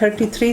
33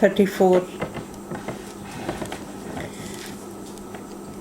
34।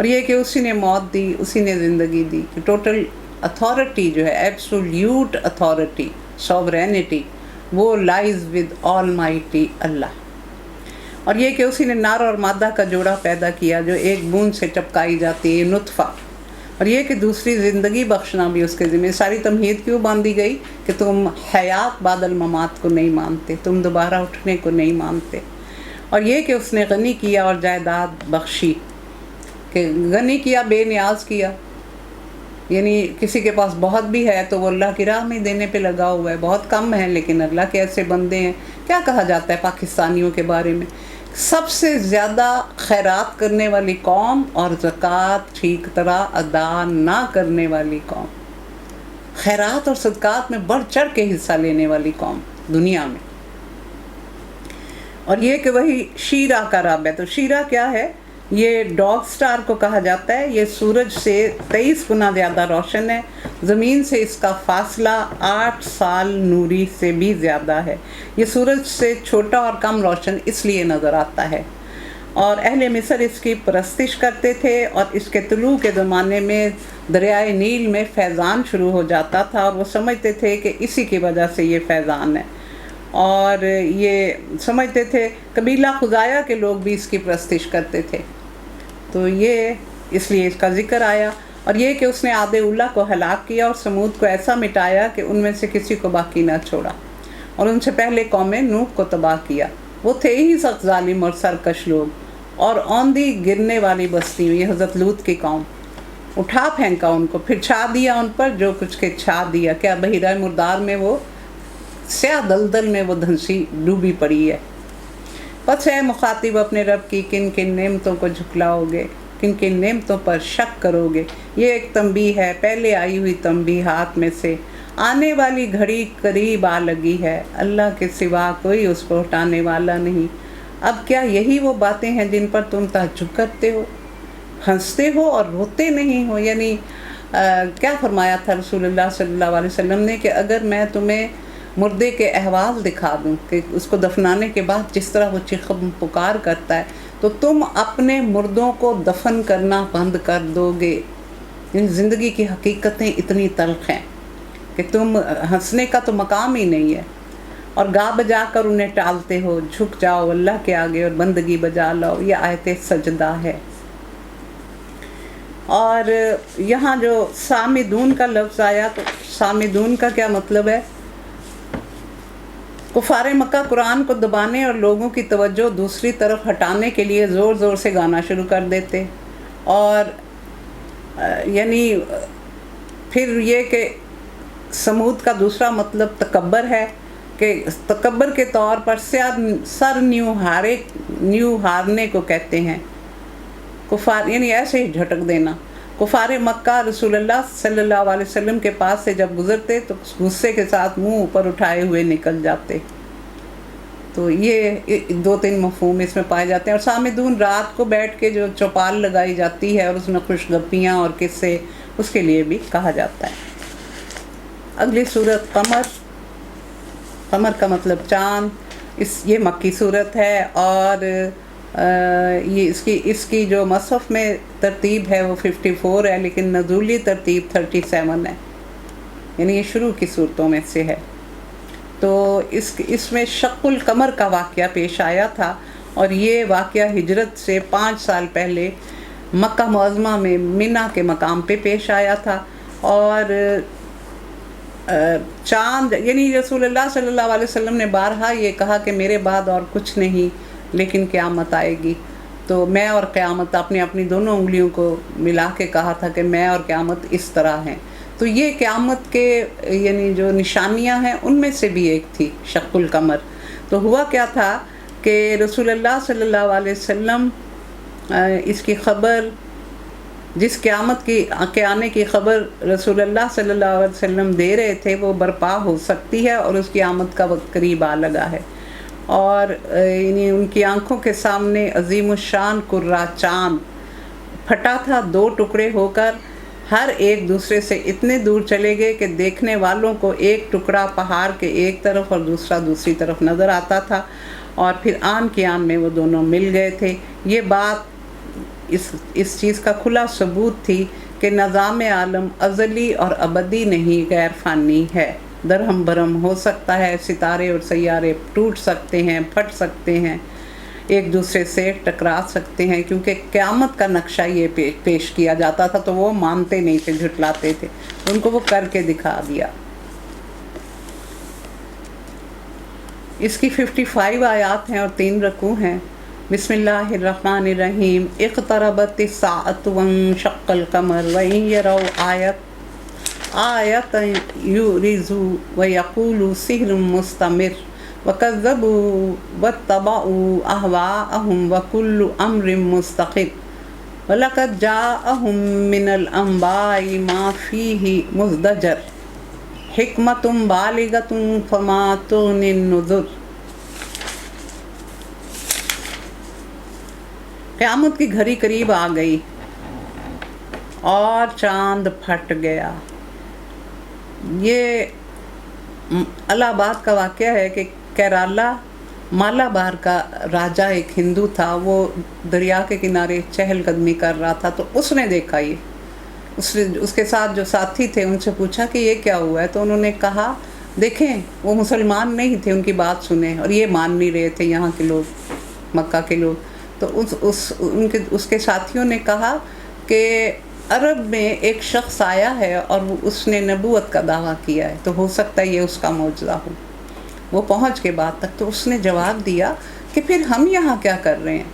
اور یہ کہ اسی نے موت دی، اسی نے زندگی دی، کہ ٹوٹل اتھارٹی جو ہے، ایبسولوٹ اتھارٹی، سوورینٹی، وہ لائز ود آل مائٹی اللہ۔ اور یہ کہ اسی نے نر اور مادہ کا جوڑا پیدا کیا جو ایک بوند سے ٹپکائی جاتی ہے، نطفہ۔ اور یہ کہ دوسری زندگی بخشنا بھی اس کے ذمہ۔ ساری تمہید کیوں باندھی گئی کہ تم حیات بعد الممات کو نہیں مانتے، تم دوبارہ اٹھنے کو نہیں مانتے۔ اور یہ کہ اس نے غنی کیا اور جائیداد بخشی، کہ غنی کیا، بے نیاز کیا، یعنی کسی کے پاس بہت بھی ہے تو وہ اللہ کی راہ میں دینے پہ لگا ہوا ہے، بہت کم ہے لیکن اللہ کے ایسے بندے ہیں۔ کیا کہا جاتا ہے پاکستانیوں کے بارے میں؟ سب سے زیادہ خیرات کرنے والی قوم اور زکوٰۃ ٹھیک طرح ادا نہ کرنے والی قوم، خیرات اور صدقات میں بڑھ چڑھ کے حصہ لینے والی قوم دنیا میں۔ اور یہ کہ وہی شیرہ کا رب ہے۔ تو شیرہ کیا ہے؟ یہ ڈاگ سٹار کو کہا جاتا ہے۔ یہ سورج سے 23 گنا زیادہ روشن ہے، زمین سے اس کا فاصلہ 8 سال نوری سے بھی زیادہ ہے۔ یہ سورج سے چھوٹا اور کم روشن اس لیے نظر آتا ہے، اور اہل مصر اس کی پرستش کرتے تھے، اور اس کے طلوع کے زمانے میں دریائے نیل میں فیضان شروع ہو جاتا تھا، اور وہ سمجھتے تھے کہ اسی کی وجہ سے یہ فیضان ہے، اور یہ سمجھتے تھے قبیلہ خزاعہ کے لوگ بھی اس کی پرستش کرتے تھے۔ تو یہ اس لیے اس کا ذکر آیا۔ اور یہ کہ اس نے عاد اولیٰ کو ہلاک کیا اور سمود کو ایسا مٹایا کہ ان میں سے کسی کو باقی نہ چھوڑا، اور ان سے پہلے قوم نوح کو تباہ کیا۔ وہ تھے ہی سخت ظالم اور سرکش لوگ، اور اوندھی گرنے والی بستی ہوئی، حضرت لوط کی قوم۔ اٹھا پھینکا ان کو، پھر چھا دیا ان پر جو کچھ کے چھا دیا۔ کیا بحیرہ مردار میں وہ سیاہ دلدل میں وہ دھنسی ڈوبی پڑی ہے۔ پس ہے مخاطب اپنے رب کی، کن کن نعمتوں کو جھٹلاؤ گے، کن کن نعمتوں پر شک کرو گے۔ یہ ایک تنبیہ ہے، پہلے آئی ہوئی تنبیہات میں سے۔ آنے والی گھڑی قریب آ لگی ہے، اللہ کے سوا کوئی اس کو ہٹانے والا نہیں۔ اب کیا یہی وہ باتیں ہیں جن پر تم تعجب کرتے ہو، ہنستے ہو اور روتے نہیں ہو؟ یعنی کیا فرمایا تھا رسول اللہ صلی اللہ علیہ وسلم نے کہ اگر میں تمہیں مردے کے احوال دکھا دوں کہ اس کو دفنانے کے بعد جس طرح وہ چیخ پکار کرتا ہے، تو تم اپنے مردوں کو دفن کرنا بند کر دو گے۔ یعنی زندگی کی حقیقتیں اتنی تلخ ہیں کہ تم ہنسنے کا تو مقام ہی نہیں ہے، اور گا بجا کر انہیں ٹالتے ہو۔ جھک جاؤ اللہ کے آگے اور بندگی بجا لاؤ۔ یہ آیت سجدہ ہے۔ اور یہاں جو سامدون کا لفظ آیا، تو سامدون کا کیا مطلب ہے؟ کفار مکہ قرآن کو دبانے اور لوگوں کی توجہ دوسری طرف ہٹانے کے لیے زور زور سے گانا شروع کر دیتے، اور یعنی پھر یہ کہ سمود کا دوسرا مطلب تکبر ہے، کہ تکبر کے طور پر سر نیو ہارنے کو کہتے ہیں۔ کفار یعنی ایسے ہی جھٹک دینا۔ کفار مکہ رسول اللہ صلی اللہ علیہ وسلم کے پاس سے جب گزرتے تو غصے کے ساتھ منہ اوپر اٹھائے ہوئے نکل جاتے۔ تو یہ 2-3 مفہوم اس میں پائے جاتے ہیں۔ اور سامدون رات کو بیٹھ کے جو چوپال لگائی جاتی ہے اور اس میں خوش گپیاں اور قصے، اس کے لیے بھی کہا جاتا ہے۔ اگلی صورت قمر۔ قمر کا مطلب چاند۔ یہ مکی صورت ہے، اور یہ اس کی جو مصحف میں ترتیب ہے وہ 54 ہے، لیکن نزولی ترتیب 37 ہے، یعنی یہ شروع کی صورتوں میں سے ہے۔ تو اس میں شق القمر کا واقعہ پیش آیا تھا، اور یہ واقعہ ہجرت سے 5 سال پہلے مکہ معظمہ میں منی کے مقام پہ پیش آیا تھا۔ اور چاند یعنی رسول اللہ صلی اللہ علیہ وسلم نے بارہا یہ کہا کہ میرے بعد اور کچھ نہیں لیکن قیامت آئے گی۔ تو میں اور قیامت اپنی دونوں انگلیوں کو ملا کے کہا تھا کہ میں اور قیامت اس طرح ہیں۔ تو یہ قیامت کے یعنی جو نشانیاں ہیں ان میں سے بھی ایک تھی شق القمر۔ تو ہوا کیا تھا کہ رسول اللہ صلی اللہ علیہ وسلم اس کی خبر، جس قیامت کے آنے کی خبر رسول اللہ صلی اللہ علیہ وسلم دے رہے تھے وہ برپا ہو سکتی ہے، اور اس کی آمد کا وقت قریب آ لگا ہے۔ اور یعنی ان کی آنکھوں کے سامنے عظیم الشان کرہ چاند پھٹا تھا، 2 ٹکڑے ہو کر ہر ایک دوسرے سے اتنے دور چلے گئے کہ دیکھنے والوں کو ایک ٹکڑا پہاڑ کے ایک طرف اور دوسرا دوسری طرف نظر آتا تھا، اور پھر آن کی آن میں وہ دونوں مل گئے تھے۔ یہ بات اس چیز کا کھلا ثبوت تھی کہ نظام عالم ازلی اور ابدی نہیں، غیر فانی ہے، درہم برہم ہو سکتا ہے، ستارے اور سیارے ٹوٹ سکتے ہیں، پھٹ سکتے ہیں، ایک دوسرے سے ٹکرا سکتے ہیں، کیونکہ قیامت کا نقشہ یہ پیش کیا جاتا تھا تو وہ مانتے نہیں تھے، جھٹلاتے تھے، ان کو وہ کر کے دکھا دیا۔ اس کی 55 آیات ہیں اور 3 رکوع ہیں۔ بسم اللہ الرحمن الرحیم۔ اقتربت الساعۃ وانشق القمر وإن يروا آیۃ یعرضوا ویقولوا سحر مستمر وکذبوا واتبعوا اہواءہم وکل امر مستقر وَلَقَدْ جَاءَهُم مِّنَ الْأَنبَاءِ مَا فِيهِ مُزْدَجَرٌ حِکْمَةٌ بَالِغَةٌ فَمَا تُغْنِ النُّذُرُ۔ قیامت کی گھڑی قریب آ گئی اور چاند پھٹ گیا۔ یہ الہ آباد کا واقعہ ہے کہ کیرالا مالابار کا راجہ ایک ہندو تھا، وہ دریا کے کنارے چہل قدمی کر رہا تھا، تو اس نے دیکھا یہ، اس کے ساتھ جو ساتھی تھے ان سے پوچھا کہ یہ کیا ہوا ہے، تو انہوں نے کہا دیکھیں وہ مسلمان نہیں تھے، ان کی بات سنیں، اور یہ مان نہیں رہے تھے یہاں کے لوگ، مکہ کے لوگ۔ تو اس کے ساتھیوں نے کہا کہ عرب میں ایک شخص آیا ہے اور اس نے نبوت کا دعویٰ کیا ہے، تو ہو سکتا ہے یہ اس کا معجزہ ہو۔ وہ پہنچ کے بعد تک تو اس نے جواب دیا کہ پھر ہم یہاں کیا کر رہے ہیں،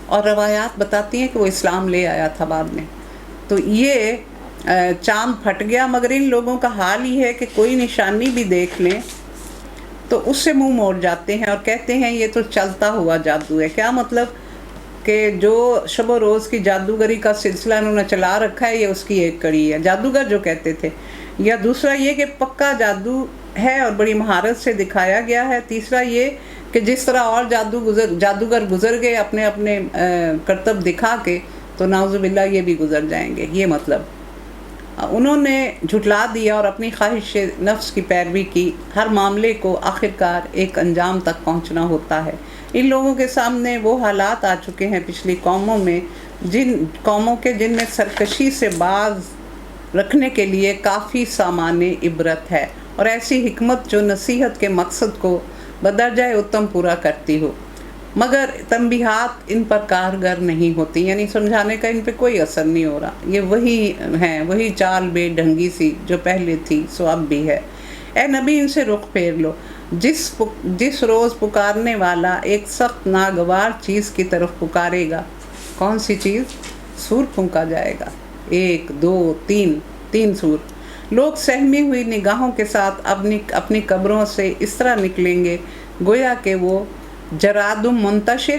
اور روایات بتاتی ہیں کہ وہ اسلام لے آیا تھا بعد میں۔ تو یہ چاند پھٹ گیا، مگر ان لوگوں کا حال ہی ہے کہ کوئی نشانی بھی دیکھ لیں تو اس سے منہ موڑ جاتے ہیں اور کہتے ہیں یہ تو چلتا ہوا جادو ہے۔ کیا مطلب کہ جو شب و روز کی جادوگری کا سلسلہ انہوں نے چلا رکھا ہے، یہ اس کی ایک کڑی ہے، جادوگر جو کہتے تھے۔ یا دوسرا یہ کہ پکا جادو ہے اور بڑی مہارت سے دکھایا گیا ہے۔ تیسرا یہ کہ جس طرح اور جادوگر گزر گئے اپنے اپنے کرتب دکھا کے، تو نعوذ باللہ یہ بھی گزر جائیں گے۔ یہ مطلب انہوں نے جھٹلا دیا اور اپنی خواہش نفس کی پیروی کی۔ ہر معاملے کو آخرکار ایک انجام تک پہنچنا ہوتا ہے۔ ان لوگوں کے سامنے وہ حالات آ چکے ہیں پچھلی قوموں کے جن میں سرکشی سے باز رکھنے کے لیے کافی سامان عبرت ہے، اور ایسی حکمت جو نصیحت کے مقصد کو بدرجہ اتم پورا کرتی ہو، مگر تنبیہات ان پر کارگر نہیں ہوتی، یعنی سمجھانے کا ان پہ کوئی اثر نہیں ہو رہا۔ یہ وہی ہیں، وہی چال بے ڈھنگی سی جو پہلے تھی سو اب بھی ہے۔ اے نبی ان سے رخ پھیر لو، جس روز پکارنے والا ایک سخت ناگوار چیز کی طرف پکارے گا۔ کون سی چیز؟ سور پھونکا جائے گا، 1 2 3 سور۔ لوگ سہمی ہوئی نگاہوں کے ساتھ اپنی قبروں سے اس طرح نکلیں گے گویا کہ وہ جراد منتشر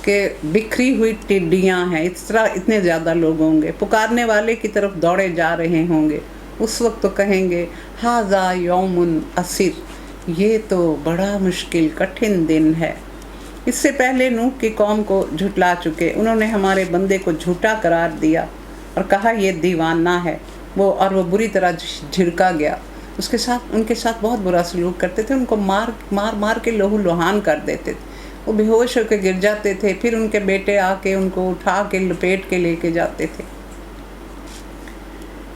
کہ بکھری ہوئی ٹڈیاں ہیں، اس طرح اتنے زیادہ لوگ ہوں گے، پکارنے والے کی طرف دوڑے جا رہے ہوں گے۔ اس وقت تو کہیں گے ھذا یوم عسیر، یہ تو بڑا مشکل کٹھن دن ہے۔ اس سے پہلے نوح کی قوم کو جھٹلا چکے، انہوں نے ہمارے بندے کو جھوٹا قرار دیا اور کہا یہ دیوانہ ہے، وہ بری طرح جھڑکا گیا۔ ان کے ساتھ بہت برا سلوک کرتے تھے، ان کو مار کے لہو لہان کر دیتے تھے، وہ بے ہوش ہو کے گر جاتے تھے، پھر ان کے بیٹے آ کے ان کو اٹھا کے لپیٹ کے لے کے جاتے تھے۔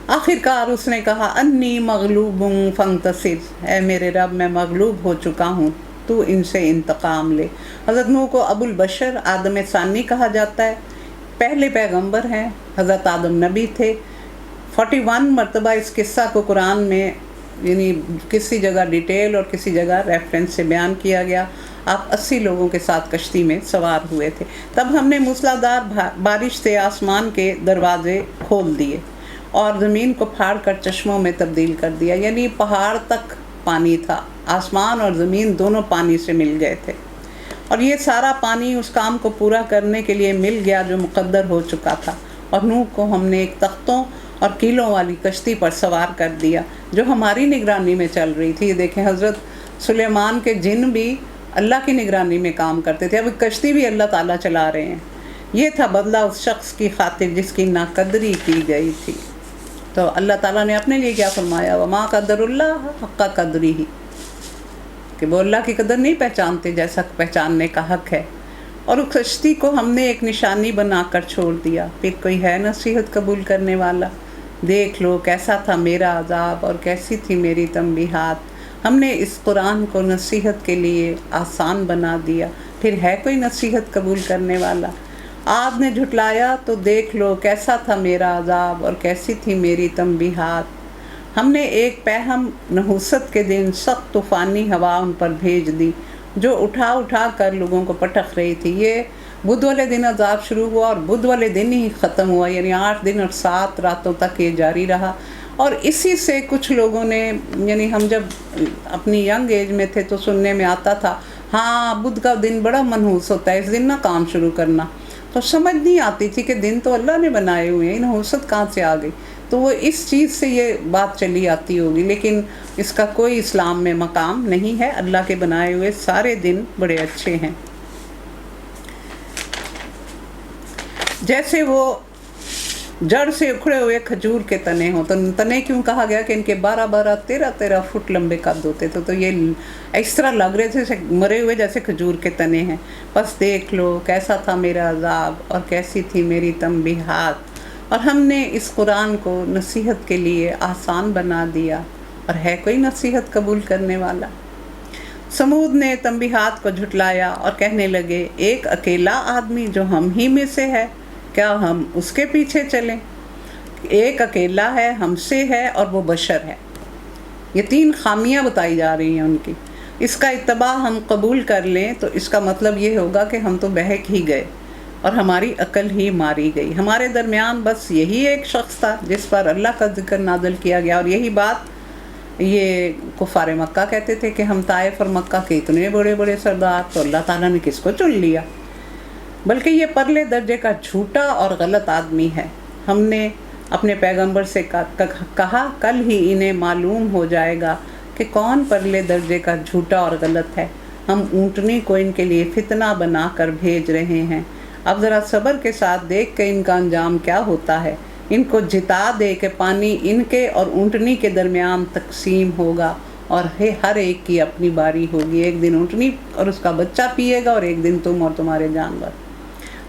آخرکار اس نے کہا انی مغلوب فانتصر، اے میرے رب میں مغلوب ہو چکا ہوں، تو ان سے انتقام لے۔ حضرت نوح کو ابو البشر، آدم ثانی کہا جاتا ہے، پہلے پیغمبر ہیں، حضرت آدم نبی تھے۔ 41 مرتبہ اس قصہ کو قرآن میں یعنی کسی جگہ ڈیٹیل اور کسی جگہ ریفرنس سے بیان کیا گیا۔ آپ 80 لوگوں کے ساتھ کشتی میں سوار ہوئے تھے۔ تب ہم نے موسلادھار بارش سے آسمان کے دروازے کھول دیے اور زمین کو پھاڑ کر چشموں میں تبدیل کر دیا، یعنی پہاڑ تک پانی تھا، آسمان اور زمین دونوں پانی سے مل گئے تھے، اور یہ سارا پانی اس کام کو پورا کرنے کے لیے مل گیا جو مقدر ہو چکا تھا۔ اور نوح کو ہم نے ایک تختوں اور کیلوں والی کشتی پر سوار کر دیا جو ہماری نگرانی میں چل رہی تھی۔ دیکھیں حضرت سلیمان کے جن بھی اللہ کی نگرانی میں کام کرتے تھے، اب کشتی بھی اللہ تعالیٰ چلا رہے ہیں۔ یہ تھا بدلہ اس شخص کی خاطر جس کی ناقدری کی گئی تھی۔ تو اللہ تعالیٰ نے اپنے لیے کیا فرمایا؟ وما قدر اللہ حق قدرہ، کہ وہ اللہ کی قدر نہیں پہچانتے جیسا پہچاننے کا حق ہے۔ اور اس کشتی کو ہم نے ایک نشانی بنا کر چھوڑ دیا۔ پھر کوئی ہے نصیحت قبول کرنے والا؟ دیکھ لو کیسا تھا میرا عذاب اور کیسی تھی میری تنبیہات، ہم نے اس قرآن کو نصیحت کے لیے آسان بنا دیا، پھر ہے کوئی نصیحت قبول کرنے والا؟ عاد نے جھٹلایا تو دیکھ لو کیسا تھا میرا عذاب اور کیسی تھی میری تنبیہات، ہم نے ایک پہم نحوست کے دن سخت طوفانی ہوا ان پر بھیج دی جو اٹھا اٹھا کر لوگوں کو پٹخ رہی تھی۔ یہ بدھ والے دن عذاب شروع ہوا اور بدھ والے دن ہی ختم ہوا، یعنی 8 دن اور 7 راتوں تک یہ جاری رہا۔ اور اسی سے کچھ لوگوں نے، یعنی ہم جب اپنی ینگ ایج میں تھے تو سننے میں آتا تھا ہاں بدھ کا دن بڑا منحوس ہوتا ہے، اس دن نہ کام شروع کرنا، تو سمجھ نہیں آتی تھی کہ دن تو اللہ نے بنائے ہوئے ہیں، نحوست کہاں سے آ گئی؟ تو وہ اس چیز سے یہ بات چلی آتی ہوگی، لیکن اس کا کوئی اسلام میں مقام نہیں ہے۔ اللہ کے بنائے ہوئے سارے دن بڑے اچھے ہیں۔ جیسے وہ جڑ سے اکھڑے ہوئے کھجور کے تنے ہوں، تو تنے کیوں کہا گیا کہ ان کے 12 13 فٹ لمبے قد ہوتے تھے، تو یہ اس طرح لگ رہے تھے مرے ہوئے جیسے کھجور کے تنے ہیں۔ بس دیکھ لو کیسا تھا میرا عذاب اور کیسی تھی میری تنبیہات، اور ہم نے اس قرآن کو نصیحت کے لیے آسان بنا دیا، اور ہے کوئی نصیحت قبول کرنے والا؟ سمود نے تنبیہات کو جھٹلایا اور کہنے لگے ایک اکیلا آدمی جو ہم ہی میں سے ہے، کیا ہم اس کے پیچھے چلیں؟ ایک اکیلا ہے، ہم سے ہے اور وہ بشر ہے۔ یہ 3 خامیاں بتائی جا رہی ہیں ان کی۔ اس کا اتباع ہم قبول کر لیں تو اس کا مطلب یہ ہوگا کہ ہم تو بہک ہی گئے اور ہماری عقل ہی ماری گئی۔ ہمارے درمیان بس یہی ایک شخص تھا جس پر اللہ کا ذکر نازل کیا گیا، اور یہی بات یہ کفار مکہ کہتے تھے کہ ہم طائف اور مکہ کے اتنے بڑے بڑے سردار، تو اللہ تعالیٰ نے کس کو چن لیا؟ بلکہ یہ پرلے درجے کا جھوٹا اور غلط آدمی ہے۔ ہم نے اپنے پیغمبر سے کہا کل ہی انہیں معلوم ہو جائے گا کہ کون پرلے درجے کا جھوٹا اور غلط ہے۔ ہم اونٹنی کو ان کے لیے فتنہ بنا کر بھیج رہے ہیں، اب ذرا صبر کے ساتھ دیکھ کے ان کا انجام کیا ہوتا ہے۔ ان کو جتا دے کہ پانی ان کے اور اونٹنی کے درمیان تقسیم ہوگا، اور ہر ایک کی اپنی باری ہوگی، ایک دن اونٹنی اور اس کا بچہ پیے گا اور ایک دن تم اور تمہارے جانور۔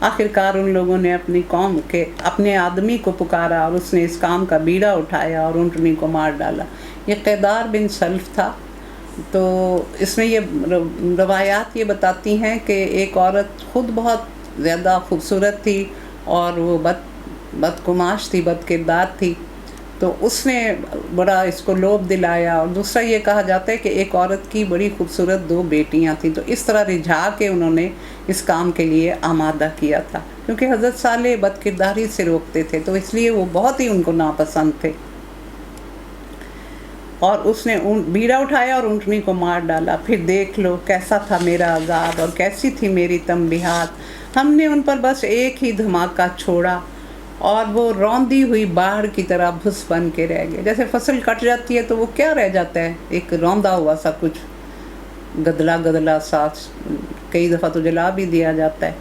آخرکار ان لوگوں نے اپنی قوم کے اپنے آدمی کو پکارا اور اس نے اس کام کا بیڑا اٹھایا اور اونٹنی کو مار ڈالا۔ یہ قیدار بن سلف تھا۔ تو اس میں یہ روایات یہ بتاتی ہیں کہ ایک عورت خود بہت زیادہ خوبصورت تھی اور وہ بدقماش تھی، بد کردار تھی، تو اس نے بڑا اس کو لوبھ دلایا۔ اور دوسرا یہ کہا جاتا ہے کہ ایک عورت کی بڑی خوبصورت 2 بیٹیاں تھیں، تو اس طرح رجھا کے انہوں نے اس کام کے لیے آمادہ کیا تھا، کیونکہ حضرت صالح بد کرداری سے روکتے تھے، تو اس لیے وہ بہت ہی ان کو ناپسند تھے۔ اور اس نے بیڑا اٹھایا اور اونٹنی کو مار ڈالا۔ پھر دیکھ لو کیسا تھا میرا عذاب اور کیسی تھی میری تنبیہات، ہم نے ان پر بس ایک ہی دھماکہ چھوڑا اور وہ روندی ہوئی باڑ کی طرح بھس بن کے رہ گئے۔ جیسے فصل کٹ جاتی ہے تو وہ کیا رہ جاتا ہے؟ ایک روندا ہوا سا کچھ گدلا سا، کئی دفعہ تو جلا بھی دیا جاتا ہے۔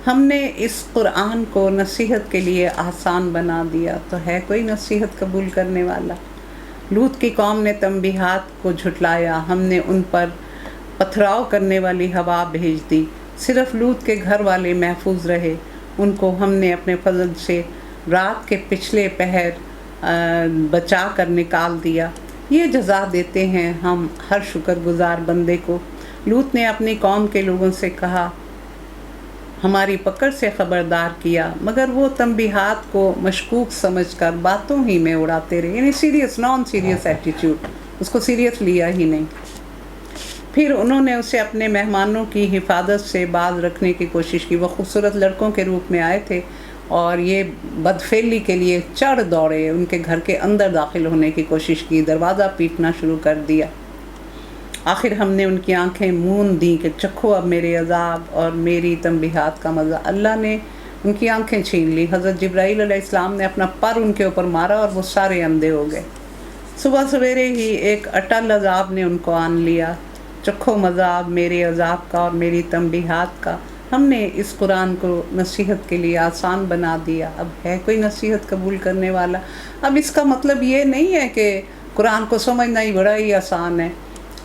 ہم نے اس قرآن کو نصیحت کے لیے آسان بنا دیا، تو ہے کوئی نصیحت قبول کرنے والا؟ لوط کی قوم نے تنبیہات کو جھٹلایا، ہم نے ان پر پتھراؤ کرنے والی ہوا بھیج دی، صرف لوط کے گھر والے محفوظ رہے، ان کو ہم نے اپنے فضل سے رات کے پچھلے پہر بچا کر نکال دیا۔ یہ جزا دیتے ہیں ہم ہر شکر گزار بندے کو۔ لوط نے اپنی قوم کے لوگوں سے کہا، ہماری پکڑ سے خبردار کیا، مگر وہ تنبیہات کو مشکوک سمجھ کر باتوں ہی میں اڑاتے رہے، یعنی نان سیریس ایٹیٹیوڈ، اس کو سیریس لیا ہی نہیں۔ پھر انہوں نے اسے اپنے مہمانوں کی حفاظت سے باز رکھنے کی کوشش کی۔ وہ خوبصورت لڑکوں کے روپ میں آئے تھے اور یہ بدفعلی کے لیے چڑھ دوڑے، ان کے گھر کے اندر داخل ہونے کی کوشش کی، دروازہ پیٹنا شروع کر دیا۔ آخر ہم نے ان کی آنکھیں موند دیں کہ چکھو اب میرے عذاب اور میری تنبیہات کا مزہ۔ اللہ نے ان کی آنکھیں چھین لی۔ حضرت جبرائیل علیہ السلام نے اپنا پر ان کے اوپر مارا اور وہ سارے اندھے ہو گئے۔ صبح سویرے ہی ایک اٹل عذاب نے ان کو آن لیا۔ چکھو مذاب میرے عذاب کا اور میری تنبیہات کا۔ ہم نے اس قرآن کو نصیحت کے لیے آسان بنا دیا، اب ہے کوئی نصیحت قبول کرنے والا؟ اب اس کا مطلب یہ نہیں ہے کہ قرآن کو سمجھنا ہی بڑا ہی آسان ہے،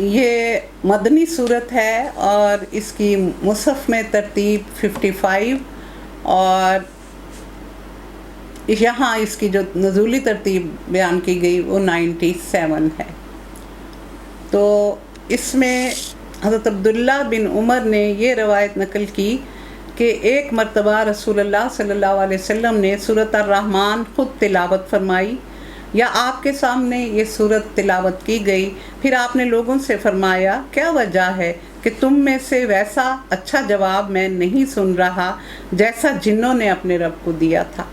یہ مدنی صورت ہے اور اس کی مصحف میں ترتیب 55 اور یہاں اس کی جو نزولی ترتیب بیان کی گئی وہ 97 ہے۔ تو اس میں حضرت عبداللہ بن عمر نے یہ روایت نقل کی کہ ایک مرتبہ رسول اللہ صلی اللہ علیہ وسلم نے سورۃ الرحمن خود تلاوت فرمائی یا آپ کے سامنے یہ سورت تلاوت کی گئی، پھر آپ نے لوگوں سے فرمایا کیا وجہ ہے کہ تم میں سے ویسا اچھا جواب میں نہیں سن رہا جیسا جنوں نے اپنے رب کو دیا تھا؟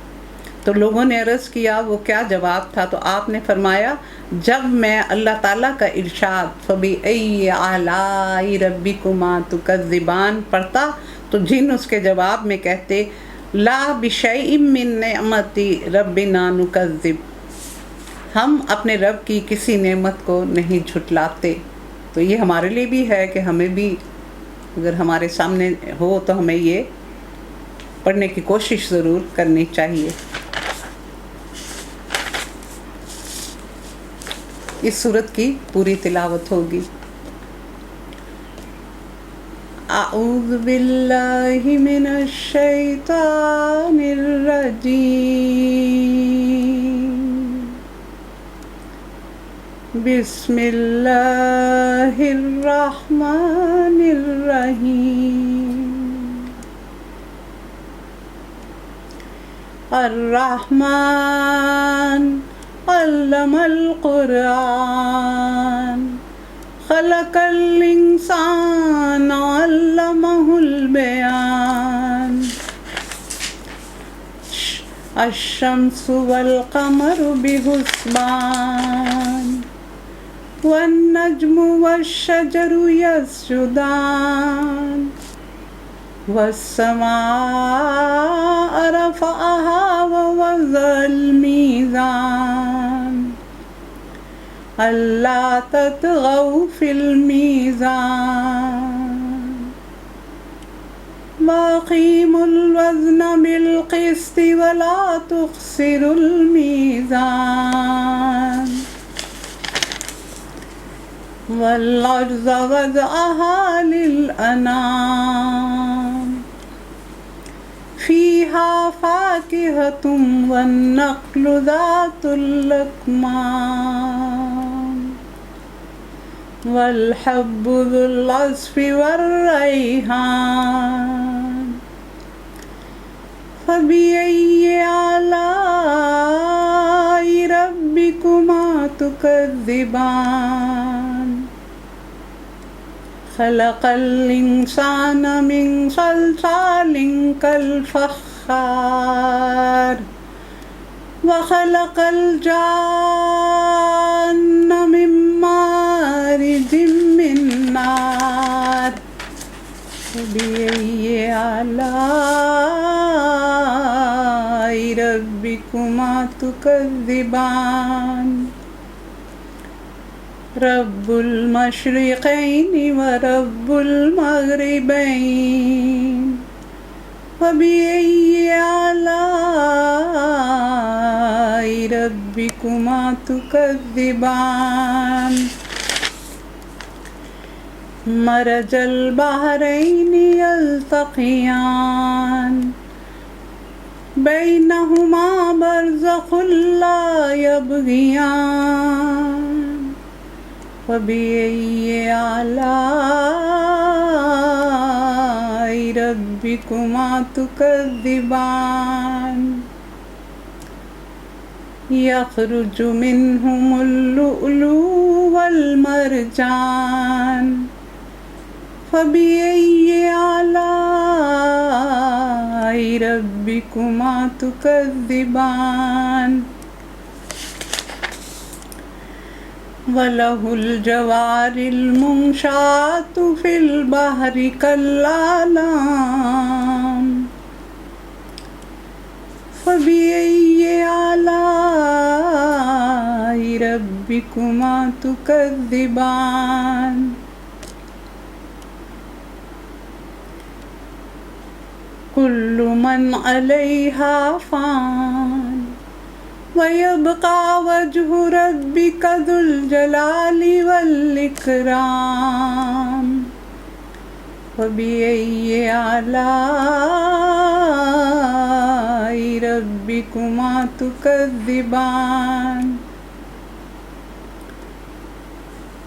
تو لوگوں نے عرض کیا وہ کیا جواب تھا؟ تو آپ نے فرمایا جب میں اللہ تعالیٰ کا ارشاد فَبِأَيِّ آلَاءِ رَبِّكُمَا تُكَذِّبَانِ پڑھتا تو جن اس کے جواب میں کہتے لا بِشَيْءٍ مِّن نِعْمَتِ رَبِّنَا نُكَذِّبُ، ہم اپنے رب کی کسی نعمت کو نہیں جھٹلاتے۔ تو یہ ہمارے لیے بھی ہے کہ ہمیں بھی اگر ہمارے سامنے ہو تو ہمیں یہ پڑھنے کی کوشش ضرور کرنی چاہیے۔ اس سورت کی پوری تلاوت ہوگی۔ اعوذ باللہ من الشیطان الرجیم، بسم اللہ الرحمن الرحیم۔ الرحمن علم القرآن، خلق الانسان علمہ البیان، الشمس والقمر بحسبان، والنجم والشجر يسجدان، والسماء رفعها ووضع الميزان، ألا تطغوا في الميزان، وأقيموا الوزن بالقسط ولا تخسروا الميزان، والأرض وضعها للأنام، فيها فاكهة والنخل ذات الأكمام، والحب ذو العصف والريحان، فبأي آلاء ربكما تكذبان، خلق الإنسان من صلصال كالفخار، وخلق الجان من مارج من نار، فبأي آلاء ربكما تكذبان، رب المشرقين ورب المغربين، فبأي آلاء ربكما تكذبان، مرج البحرين يلتقيان، بينهما برزخ لا يبغيان، فبأي آلاء ربكما تكذبان، يخرج منهم اللؤلؤ والمرجان، فبأي آلاء ربكما تكذبان، وله الجوار المنشآت في البحر كالأعلام، فبأي آلاء ربكما تكذبان، كل من عليها فان، وَيَبْقَى وَجْهُ رَبِّكَ ذُو الْجَلَالِ وَالْإِكْرَامِ فَبِأَيِّ آلَاءِ رَبِّكُمَا تُكَذِّبَانِ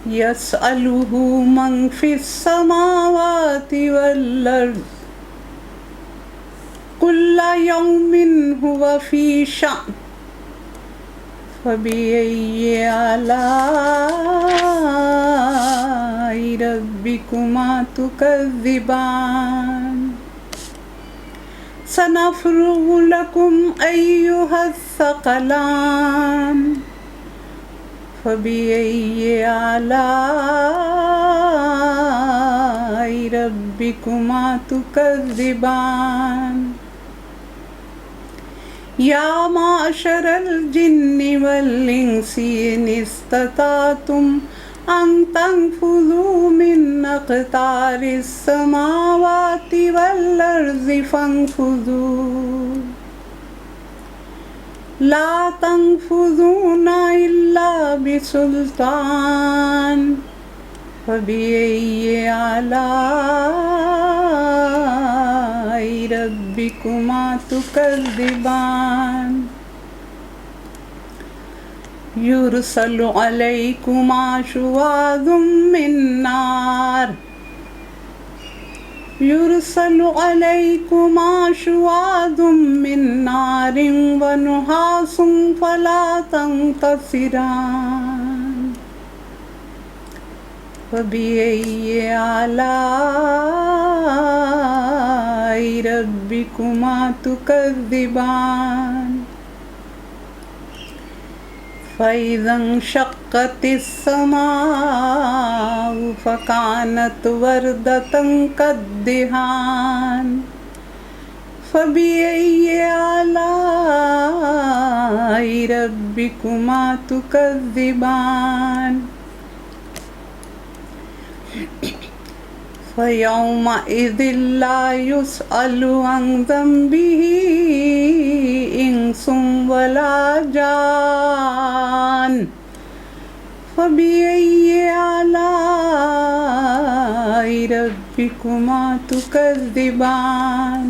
يَسْأَلُهُ مَنْ فِي السَّمَاوَاتِ وَالْأَرْضِ كُلَّ يَوْمٍ هُوَ فِي شَأْنٍ فَبِأَيِّ آلَاءِ رَبِّكُمَا تُكَذِّبَانِ سَنَفْرُغُ لَكُمْ أَيُّهَ الثَّقَلَانِ فَبِأَيِّ آلَاءِ رَبِّكُمَا تُكَذِّبَانِ يَا مَعْشَرَ الْجِنِّ وَالْإِنسِ إِنِ اسْتَطَعْتُمْ أَن تَنفُذُوا مِنْ أَقْطَارِ السَّمَاوَاتِ وَالْأَرْضِ فَانفُذُوا لَا تَنفُذُونَ إِلَّا بِسُلْطَانٍ فَبِأَيِّ آلَاءِ رَبِّكُمَا تُكَذِّبَانِ يُرْسَلُ عَلَيْكُمَا شُوَاظٌ مِّن نَّارٍ وَنُحَاسٌ فَلَا تَنتَصِرَانِ فَبِأَيِّ آلَاءِ رَبِّكُمَا تُكَذِّبَانِ فَإِذَا انشَقَّتِ السَّمَاءُ فَكَانَتْ وَرْدَةً كَالدِّهَانِ فَبِأَيِّ آلَاءِ رَبِّكُمَا تُكَذِّبَانِ فَيَوْمَئِذٍ لَا يُسْأَلُ عَنْ ذَنبِهِ إِنسٌ وَلَا جَانٌ فَبِأَيِّ آلَاءِ رَبِّكُمَا تُكَذِّبَانِ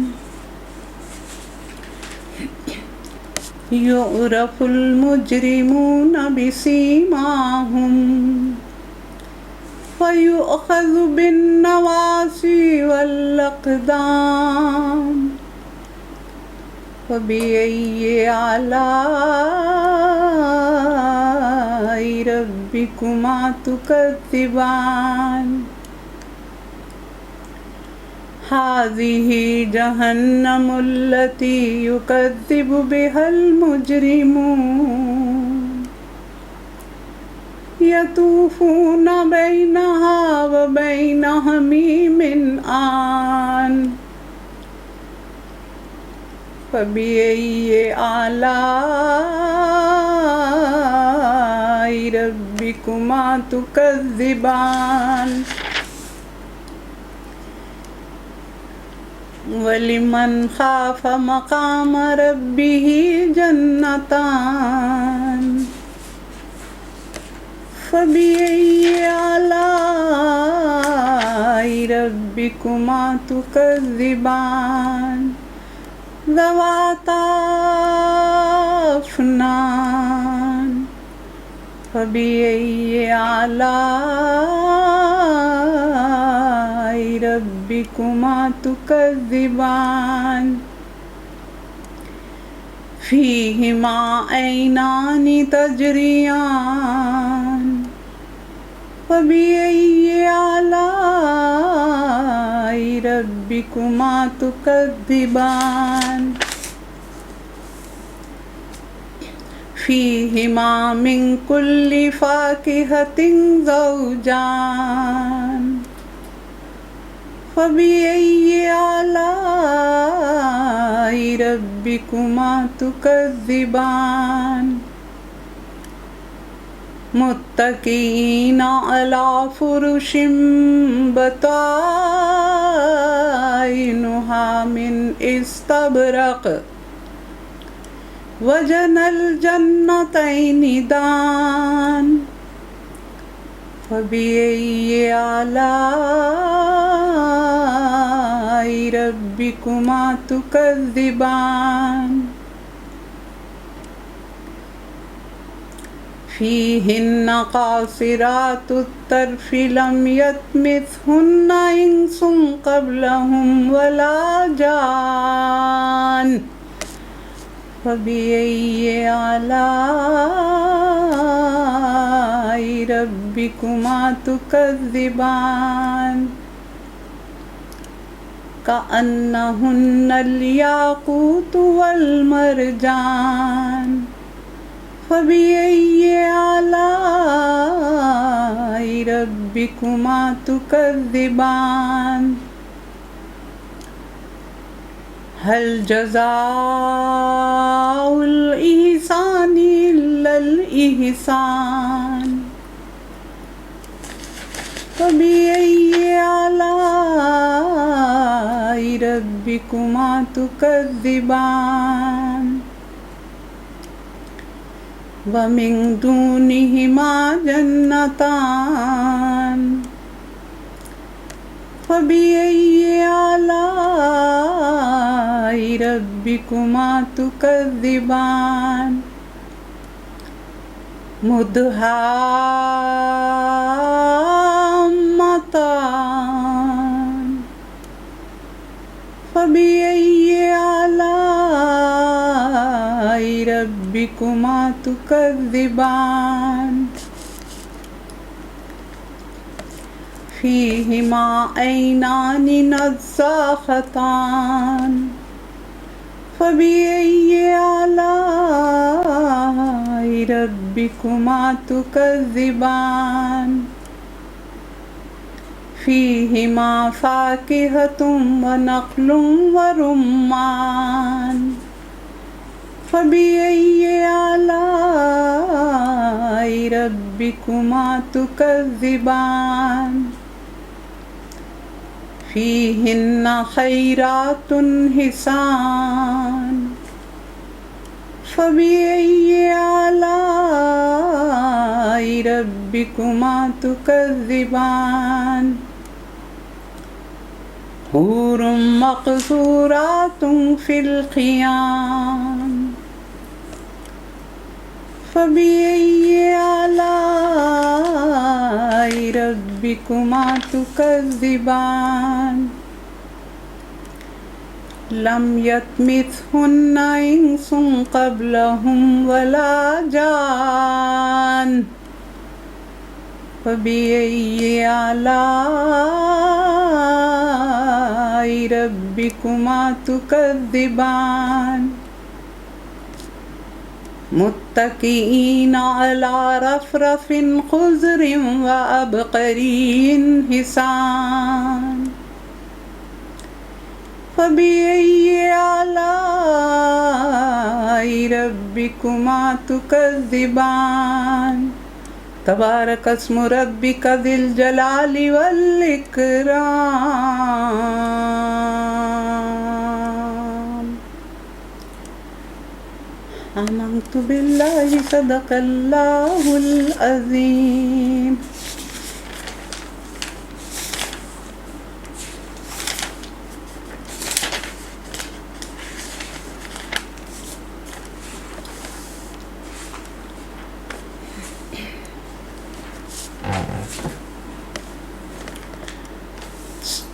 يُعْرَفُ الْمُجْرِمُونَ بِسِيمَاهُمْ فَيُؤْخَذُ بِالنَّوَاصِي وَالْأَقْدَامِ فَبِأَيِّ آلَاءِ رَبِّكُمَا تُكَذِّبَانِ هَذِهِ جَهَنَّمُ الَّتِي يُكَذِّبُ بِهَا الْمُجْرِمُونَ يَطُوفُونَ بَيْنَهَا وَبَيْنَ حَمِيمٍ آنٍ فَبِأَيِّ آلَاءِ رَبِّكُمَا تُكَذِّبَانِ وَلِمَنْ خَافَ مَقَامَ رَبِّهِ جَنَّتَانِ فَبِأَيِّ آلَاءِ رَبِّكُمَا تُكَذِّبَانِ ذَوَاتَا أَفْنَانٍ فَبِأَيِّ آلَاءِ رَبِّكُمَا تُكَذِّبَانِ فِيهِمَا عَيْنَانِ تَجْرِيَانِ فَبِأَيِّ آلَاءِ رَبِّكُمَا تُكَذِّبَانِ فِيهِمَا مِن كُلِّ فَاكِهَةٍ زَوْجَانِ فَبِأَيِّ آلَاءِ رَبِّكُمَا تُكَذِّبَانِ مُتَّكِئِينَ عَلَى فُرُشٍ بَطَائِنُهَا مِنْ إِسْتَبْرَقٍ وجنى الجنتين دان فبأي آلاء ربكما تكذبان فيهن قاصرات الطرف لم يطمثهن إنس قبلهم ولا جان فبأي آلاء ربكما تكذبان كأنهن الياقوت والمرجان فبأي آلاء ربكما تكذبان هل جزاء الإحسان إلا الإحسان فبأي آلاء ربكما تكذبان ومن دونهما جنتان فبأي آلاء ربكما تكذبان مدهامتان فبأي آلاء ربكما تكذبان فيهما عينان نضاختان فبأي آلاء ربكما تكذبان فيهما فاكهة ونخل ورمان فبأي آلاء ربكما تكذبان فيهن خيرات حسان فبأي آلاء ربكما تكذبان حور مقصورات في الخيام فبأي آلاء ربكما تكذبان لم يطمثهن إنس قبلهم ولا جان فبأي آلاء ربكما تكذبان متكئين على رفرف خضر وعبقري حسان فبأي آلاء ربكما تكذبان تبارك اسم ربك ذي الجلال والإكرام آمنت بالله صدق الله العظيم.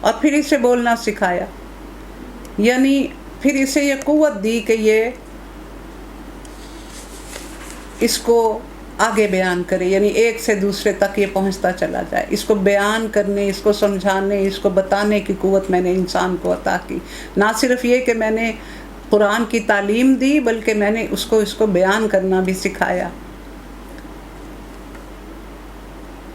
اور پھر اسے بولنا سکھایا، یعنی پھر اسے یہ قوت دی کہ یہ اس کو آگے بیان کرے، یعنی ایک سے دوسرے تک یہ پہنچتا چلا جائے، اس کو بیان کرنے، اس کو سمجھانے، اس کو بتانے کی قوت میں نے انسان کو عطا کی۔ نہ صرف یہ کہ میں نے قرآن کی تعلیم دی، بلکہ میں نے اس کو بیان کرنا بھی سکھایا۔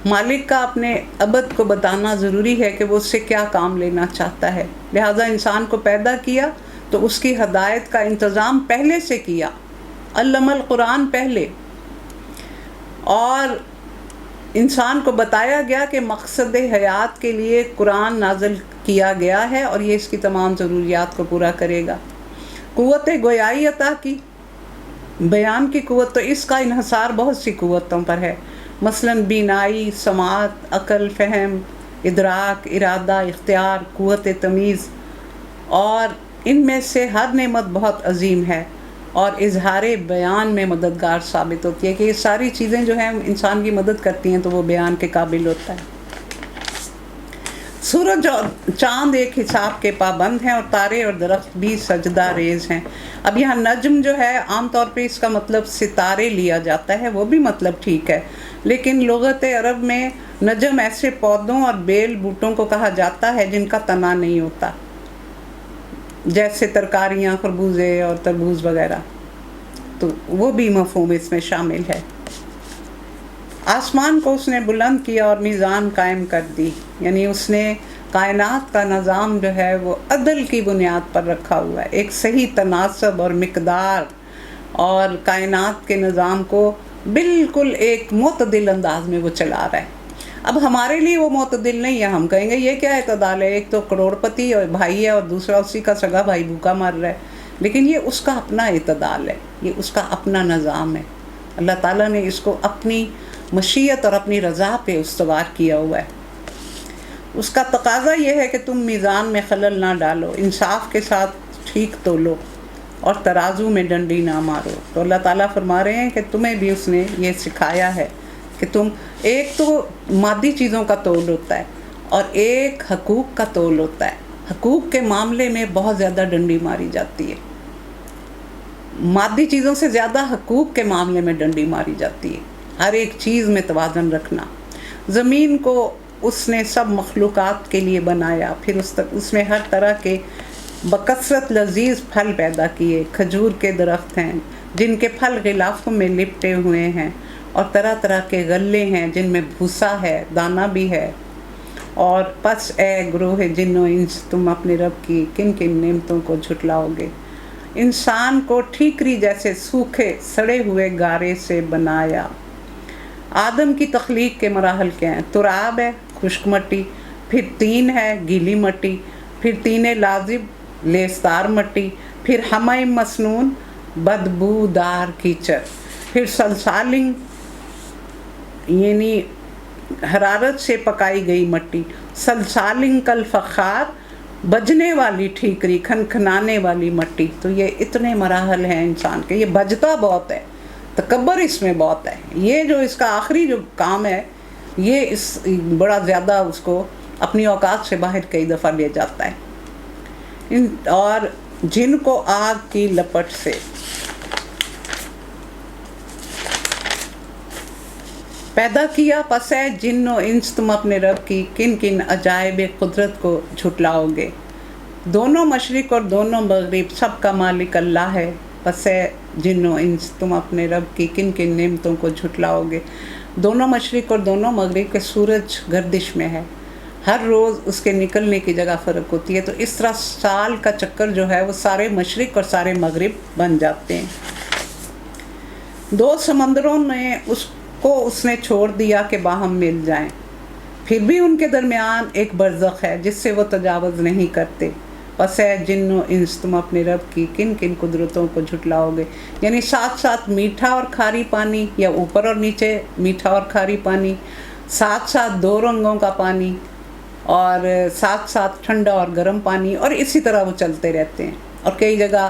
مالک کا اپنے عبد کو بتانا ضروری ہے کہ وہ اس سے کیا کام لینا چاہتا ہے، لہذا انسان کو پیدا کیا تو اس کی ہدایت کا انتظام پہلے سے کیا، علم القرآن پہلے، اور انسان کو بتایا گیا کہ مقصد حیات کے لیے قرآن نازل کیا گیا ہے اور یہ اس کی تمام ضروریات کو پورا کرے گا۔ قوت گویائی عطا کی، بیان کی قوت، تو اس کا انحصار بہت سی قوتوں پر ہے، مثلاً بینائی، سماعت، عقل، فہم، ادراک، ارادہ، اختیار، قوت تمیز، اور ان میں سے ہر نعمت بہت عظیم ہے اور اظہار بیان میں مددگار ثابت ہوتی ہے، کہ یہ ساری چیزیں جو ہیں انسان کی مدد کرتی ہیں تو وہ بیان کے قابل ہوتا ہے۔ سورج اور چاند ایک حساب کے پابند ہیں اور تارے اور درخت بھی سجدہ ریز ہیں۔ اب یہاں نجم جو ہے عام طور پہ اس کا مطلب ستارے لیا جاتا ہے، وہ بھی مطلب ٹھیک ہے، لیکن لغت عرب میں نجم ایسے پودوں اور بیل بوٹوں کو کہا جاتا ہے جن کا تنا نہیں ہوتا، جیسے ترکاریاں، خربوزے اور تربوز وغیرہ، تو وہ بھی مفہوم اس میں شامل ہے۔ آسمان کو اس نے بلند کیا اور میزان قائم کر دی، یعنی اس نے کائنات کا نظام جو ہے وہ عدل کی بنیاد پر رکھا ہوا ہے، ایک صحیح تناسب اور مقدار، اور کائنات کے نظام کو بالکل ایک معتدل انداز میں وہ چلا رہا ہے۔ اب ہمارے لیے وہ معتدل نہیں ہے، ہم کہیں گے یہ کیا اعتدال ہے، ایک تو کروڑ پتی اور بھائی ہے اور دوسرا اسی کا سگا بھائی بھوکا مر رہا ہے، لیکن یہ اس کا اپنا اعتدال ہے، یہ اس کا اپنا نظام ہے۔ اللہ تعالیٰ نے اس کو اپنی مشیت اور اپنی رضا پہ استوار کیا ہوا ہے۔ اس کا تقاضا یہ ہے کہ تم میزان میں خلل نہ ڈالو، انصاف کے ساتھ ٹھیک تولو اور ترازو میں ڈنڈی نہ مارو۔ تو اللہ تعالیٰ فرما رہے ہیں کہ تمہیں بھی اس نے یہ سکھایا ہے کہ تم، ایک تو مادی چیزوں کا تول ہوتا ہے اور ایک حقوق کا تول ہوتا ہے۔ حقوق کے معاملے میں بہت زیادہ ڈنڈی ماری جاتی ہے، مادی چیزوں سے زیادہ حقوق کے معاملے میں ڈنڈی ماری جاتی ہے، ہر ایک چیز میں توازن رکھنا۔ زمین کو اس نے سب مخلوقات کے لیے بنایا، پھر اس میں ہر طرح کے بکثرت لذیذ پھل پیدا کیے، کھجور کے درخت ہیں جن کے پھل غلافوں میں لپٹے ہوئے ہیں، اور طرح طرح کے غلے ہیں جن میں بھوسا ہے، دانہ بھی ہے۔ اور پس اے گروہ جن و انس، تم اپنے رب کی کن کن نعمتوں کو جھٹلاؤ گے۔ انسان کو ٹھیکری جیسے سوکھے سڑے ہوئے گارے سے بنایا۔ آدم کی تخلیق کے مراحل کیا ہیں؟ تراب ہے، خشک مٹی، پھر تین ہے، گیلی مٹی، پھر تین لازب، لیستار مٹی، پھر حمئ مسنون، بدبودار کیچڑ، پھر سلسالنگ یعنی حرارت سے پکائی گئی مٹی، سلسالنگ کل فخار، بجنے والی ٹھیکری، کھنکھنانے والی مٹی۔ تو یہ اتنے مراحل ہیں انسان کے، یہ بجتا بہت ہے، تکبر اس میں بہت ہے، یہ جو اس کا آخری جو کام ہے یہ اس بڑا زیادہ اس کو اپنی اوقات سے باہر کئی دفعہ لے جاتا ہے۔ اور جن کو آگ کی لپٹ سے پیدا کیا، پس ہے جن و انس تم اپنے رب کی کن کن عجائب قدرت کو جھٹلاؤ گے۔ دونوں مشرق اور دونوں مغرب سب کا مالک اللہ ہے، پس ہے جن و انس تم اپنے رب کی کن کن نعمتوں کو جھٹلاؤ گے۔ دونوں مشرق اور دونوں مغرب کے سورج گردش میں ہے، ہر روز اس کے نکلنے کی جگہ فرق ہوتی ہے، تو اس طرح سال کا چکر جو ہے وہ سارے مشرق اور سارے مغرب بن جاتے ہیں۔ دو سمندروں میں اس نے چھوڑ دیا کہ باہم مل جائیں، پھر بھی ان کے درمیان ایک برزخ ہے جس سے وہ تجاوز نہیں کرتے۔ پس ہے جن و انس تم اپنے رب کی کن کن قدرتوں کو جھٹلاؤ گے، یعنی ساتھ ساتھ میٹھا اور کھاری پانی، یا اوپر اور نیچے میٹھا اور کھاری پانی، ساتھ ساتھ دو رنگوں کا پانی، اور ساتھ ساتھ ٹھنڈا اور گرم پانی، اور اسی طرح وہ چلتے رہتے ہیں۔ اور کئی جگہ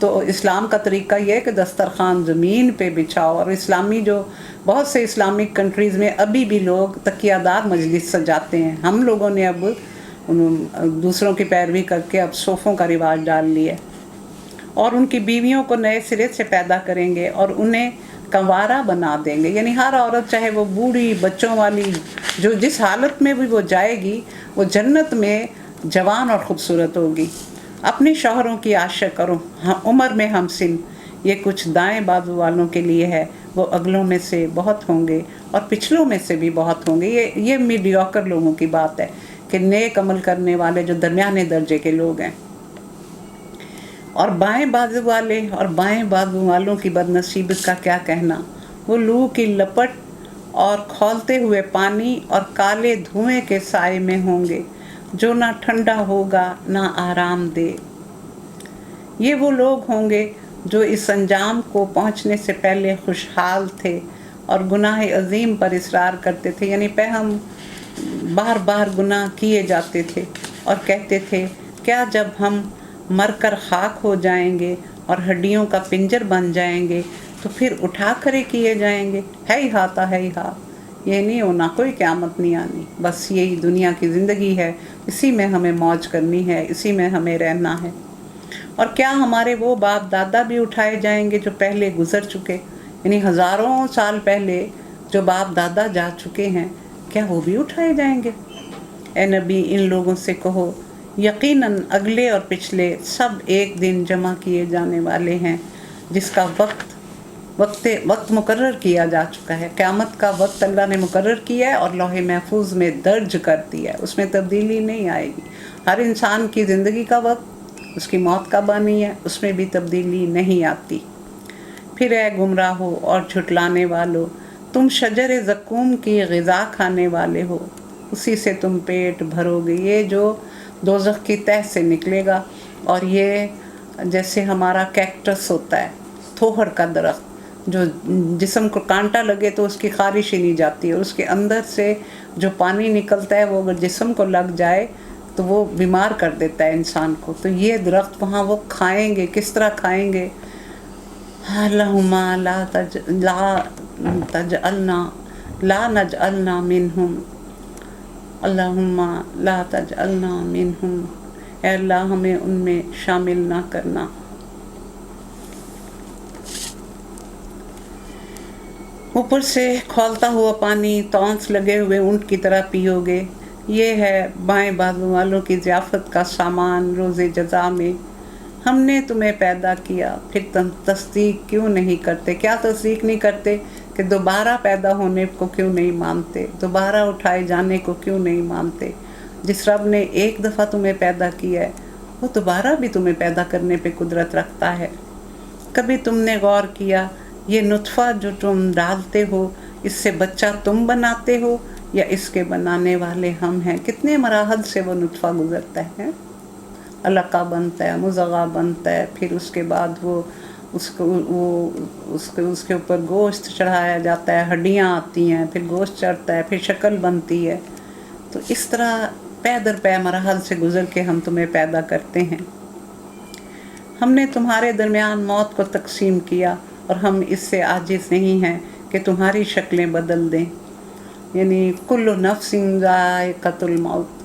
تو اسلام کا طریقہ یہ ہے کہ دسترخوان زمین پہ بچھاؤ، اور اسلامی جو بہت سے اسلامک کنٹریز میں ابھی بھی لوگ تکیہ دار مجلس سجاتے ہیں. ہم لوگوں نے اب دوسروں کی پیروی کر کے اب صوفوں کا رواج ڈال لیا ہے، اور ان کی بیویوں کو نئے سرے سے پیدا کریں گے اور انہیں کنوارا بنا دیں گے. یعنی ہر عورت چاہے وہ بوڑھی بچوں والی جو جس حالت میں بھی وہ جائے گی، وہ جنت میں جوان اور خوبصورت ہوگی. اپنے شوہروں کی عاشق کرو، عمر میں ہم سن، یہ کچھ دائیں بازو والوں کے لیے ہے، وہ اگلوں میں سے بہت ہوں گے اور پچھلوں میں سے بھی بہت ہوں گے. یہ میڈیوکر لوگوں کی بات ہے کہ نیک عمل کرنے والے جو درمیانے درجے کے لوگ ہیں. اور بائیں بازو والوں کی بدنصیبت کا کیا کہنا، وہ لو کی لپٹ اور کھولتے ہوئے پانی اور کالے دھوئیں کے سائے میں ہوں گے جو نہ ٹھنڈا ہوگا نہ آرام دے. یہ وہ لوگ ہوں گے جو اس انجام کو پہنچنے سے پہلے خوشحال تھے اور گناہ عظیم پر اصرار کرتے تھے. یعنی ہم بار بار گناہ کیے جاتے تھے اور کہتے تھے کیا جب ہم مر کر خاک ہو جائیں گے اور ہڈیوں کا پنجر بن جائیں گے تو پھر اٹھا کھڑے کیے جائیں گے. ہے ہی ہاتھا ہے ہی ہاتھ، یہ نہیں ہونا، کوئی قیامت نہیں آنی، بس یہی دنیا کی زندگی ہے، اسی میں ہمیں موج کرنی ہے، اسی میں ہمیں رہنا ہے. اور کیا ہمارے وہ باپ دادا بھی اٹھائے جائیں گے جو پہلے گزر چکے، یعنی ہزاروں سال پہلے جو باپ دادا جا چکے ہیں، کیا وہ بھی اٹھائے جائیں گے؟ اے نبی ان لوگوں سے کہو یقیناً اگلے اور پچھلے سب ایک دن جمع کیے جانے والے ہیں جس کا وقت مقرر کیا جا چکا ہے. قیامت کا وقت اللہ نے مقرر کیا ہے اور لوح محفوظ میں درج کر دیا ہے، اس میں تبدیلی نہیں آئے گی. ہر انسان کی زندگی کا وقت اس کی موت کا بانی ہے، اس میں بھی تبدیلی نہیں آتی. پھر اے گمراہو اور جھٹلانے والو، تم شجر زقوم کی غذا کھانے والے ہو، اسی سے تم پیٹ بھرو گے. یہ جو دوزخ کی تہہ سے نکلے گا، اور یہ جیسے ہمارا کیکٹس ہوتا ہے، تھوہر کا درخت، جو جسم کو کانٹا لگے تو اس کی خارش ہی نہیں جاتی، اور اس کے اندر سے جو پانی نکلتا ہے وہ اگر جسم کو لگ جائے تو وہ بیمار کر دیتا ہے انسان کو. تو یہ درخت وہاں وہ کھائیں گے. کس طرح کھائیں گے؟ اللہم لا نجعلنا منہم، اللہم لا تجعلنا منہم، اے اللہ ہمیں ان میں شامل نہ کرنا. اوپر سے کھولتا ہوا پانی تونس لگے ہوئے اونٹ کی طرح پیو گے. یہ ہے بائیں بازو والوں کی ضیافت کا سامان روز جزا میں. ہم نے تمہیں پیدا کیا، پھر تم تصدیق کیوں نہیں کرتے؟ کیا تصدیق نہیں کرتے کہ دوبارہ پیدا ہونے کو کیوں نہیں مانتے، دوبارہ اٹھائے جانے کو کیوں نہیں مانتے؟ جس رب نے ایک دفعہ تمہیں پیدا کیا ہے وہ دوبارہ بھی تمہیں پیدا کرنے پہ قدرت رکھتا ہے. کبھی تم نے غور کیا یہ نطفہ جو تم ڈالتے ہو اس سے بچہ تم بناتے ہو یا اس کے بنانے والے ہم ہیں؟ کتنے مراحل سے وہ نطفہ گزرتا ہے، علقہ بنتا ہے، مضغہ بنتا ہے، پھر اس کے بعد اس کے اوپر گوشت چڑھایا جاتا ہے، ہڈیاں آتی ہیں، پھر گوشت چڑھتا ہے، پھر شکل بنتی ہے. تو اس طرح پے در پے مراحل سے گزر کے ہم تمہیں پیدا کرتے ہیں. ہم نے تمہارے درمیان موت کو تقسیم کیا اور ہم اس سے عاجز نہیں ہیں کہ تمہاری شکلیں بدل دیں. یعنی کل نفس ذائقۃ الموت.